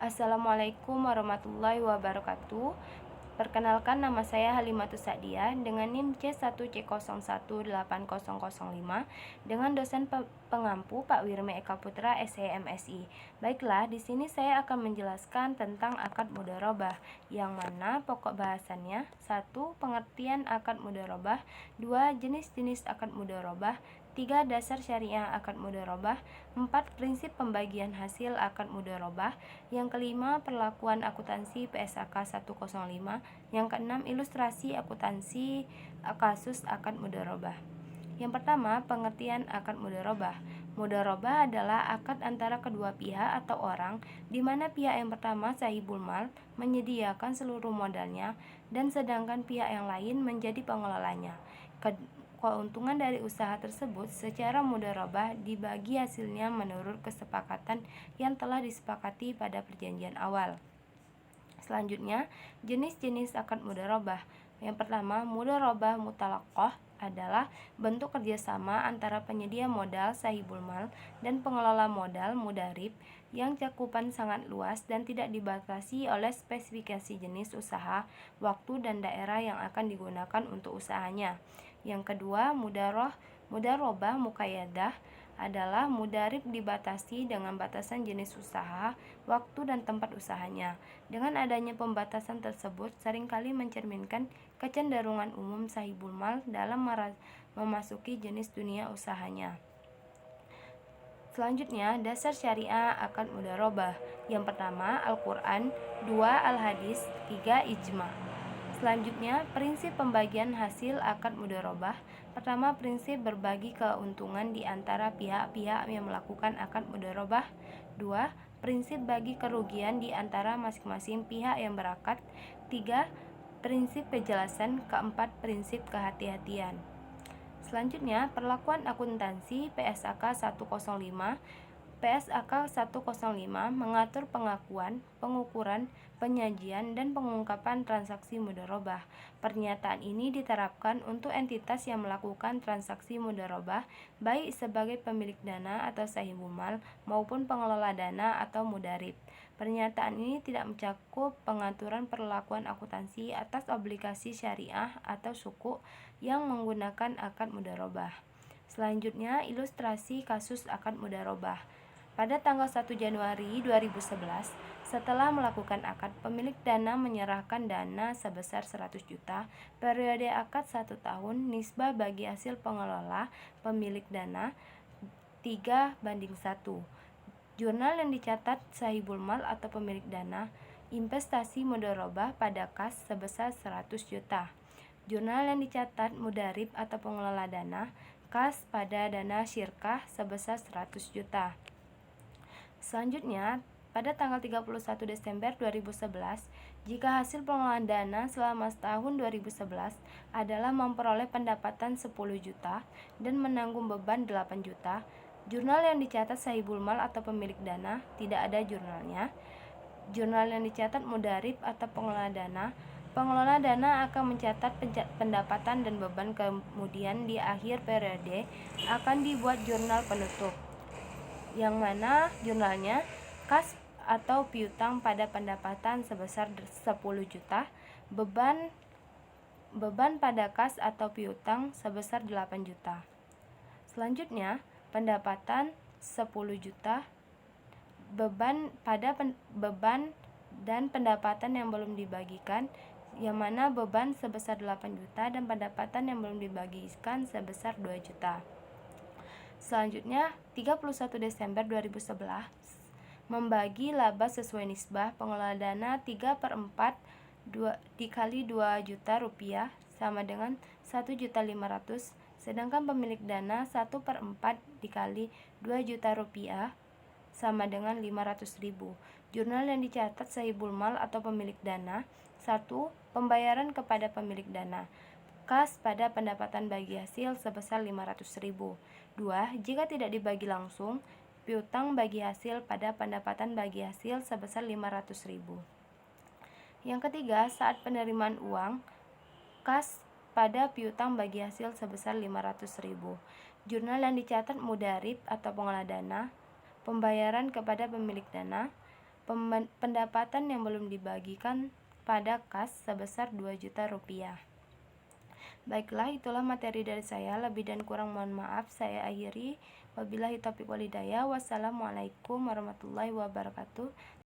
Assalamualaikum warahmatullahi wabarakatuh. Perkenalkan, nama saya Halimatus Sa'diah dengan NIM C1C018005 dengan dosen pengampu Pak Wirme Eka Putra SEMSI. Baiklah, di sini saya akan menjelaskan tentang akad mudharabah, yang mana pokok bahasannya: 1. Pengertian akad mudharabah, 2. Jenis-jenis akad mudharabah, 3. Dasar syariah akad mudharabah, 4. Prinsip pembagian hasil akad mudharabah, yang kelima perlakuan akuntansi PSAK 105, yang keenam ilustrasi akuntansi kasus akad mudharabah. Yang pertama, pengertian akad mudharabah. Mudharabah adalah akad antara kedua pihak atau orang, di mana pihak yang pertama sahibul mal menyediakan seluruh modalnya dan sedangkan pihak yang lain menjadi pengelolanya. Keuntungan dari usaha tersebut secara mudharabah dibagi hasilnya menurut kesepakatan yang telah disepakati pada perjanjian awal. Selanjutnya, jenis-jenis akad mudharabah. Yang pertama, mudharabah mutalaqah adalah bentuk kerjasama antara penyedia modal sahibul mal dan pengelola modal mudharib yang cakupan sangat luas dan tidak dibatasi oleh spesifikasi jenis usaha, waktu, dan daerah yang akan digunakan untuk usahanya. Yang kedua, mudharabah muqayyadah adalah mudharib dibatasi dengan batasan jenis usaha, waktu, dan tempat usahanya. Dengan adanya pembatasan tersebut seringkali mencerminkan kecenderungan umum sahibul mal dalam memasuki jenis dunia usahanya. Selanjutnya, dasar syariah akad mudharabah. Yang pertama, Al-Quran, 2. Al-Hadis, 3. Ijma'. Selanjutnya, prinsip pembagian hasil akad mudharabah. Pertama, prinsip berbagi keuntungan di antara pihak-pihak yang melakukan akad mudharabah. 2. Prinsip bagi kerugian di antara masing-masing pihak yang berakad. 3. Prinsip kejelasan. 4. Prinsip kehati-hatian. Selanjutnya, perlakuan akuntansi PSAK 105. PSAK 105 mengatur pengakuan, pengukuran, penyajian, dan pengungkapan transaksi mudharabah. Pernyataan ini diterapkan untuk entitas yang melakukan transaksi mudharabah, baik sebagai pemilik dana atau sahibul mal maupun pengelola dana atau mudharib. Pernyataan ini tidak mencakup pengaturan perlakuan akuntansi atas obligasi syariah atau sukuk yang menggunakan akad mudharabah. Selanjutnya, ilustrasi kasus akad mudharabah. Pada tanggal 1 Januari 2011, setelah melakukan akad, pemilik dana menyerahkan dana sebesar 100 juta, periode akad 1 tahun, nisbah bagi hasil pengelola pemilik dana 3:1. Jurnal yang dicatat sahibul mal atau pemilik dana, investasi mudharabah pada kas sebesar 100 juta. Jurnal yang dicatat mudharib atau pengelola dana, kas pada dana syirkah sebesar 100 juta. Selanjutnya, pada tanggal 31 Desember 2011, jika hasil pengelolaan dana selama setahun 2011 adalah memperoleh pendapatan 10 juta dan menanggung beban 8 juta, jurnal yang dicatat sahibul mal atau pemilik dana tidak ada jurnalnya. Jurnal yang dicatat mudharib atau pengelola dana akan mencatat pendapatan dan beban, kemudian di akhir periode akan dibuat jurnal penutup, yang mana jurnalnya kas atau piutang pada pendapatan sebesar 10 juta, beban pada kas atau piutang sebesar 8 juta. Selanjutnya, pendapatan 10 juta, beban dan pendapatan yang belum dibagikan, yang mana beban sebesar 8 juta dan pendapatan yang belum dibagikan sebesar 2 juta. Selanjutnya, 31 Desember 2011 membagi laba sesuai nisbah pengelola dana 3/4 dikali 2 juta rupiah sama dengan 1.500.000, sedangkan pemilik dana 1/4 dikali 2 juta rupiah sama dengan 500.000. Jurnal yang dicatat sahibul mal atau pemilik dana: 1. Pembayaran kepada pemilik dana, kas pada pendapatan bagi hasil sebesar 500.000. 2. Jika tidak dibagi langsung, piutang bagi hasil pada pendapatan bagi hasil sebesar 500.000. Yang ketiga, saat penerimaan uang, kas pada piutang bagi hasil sebesar 500.000. Jurnal yang dicatat mudharib atau pengelola dana, pembayaran kepada pemilik dana, pendapatan yang belum dibagikan pada kas sebesar 2 juta rupiah. Baiklah, itulah materi dari saya. Lebih dan kurang mohon maaf. Saya akhiri. Wabillahi taufiq wal hidayah. Wassalamualaikum warahmatullahi wabarakatuh.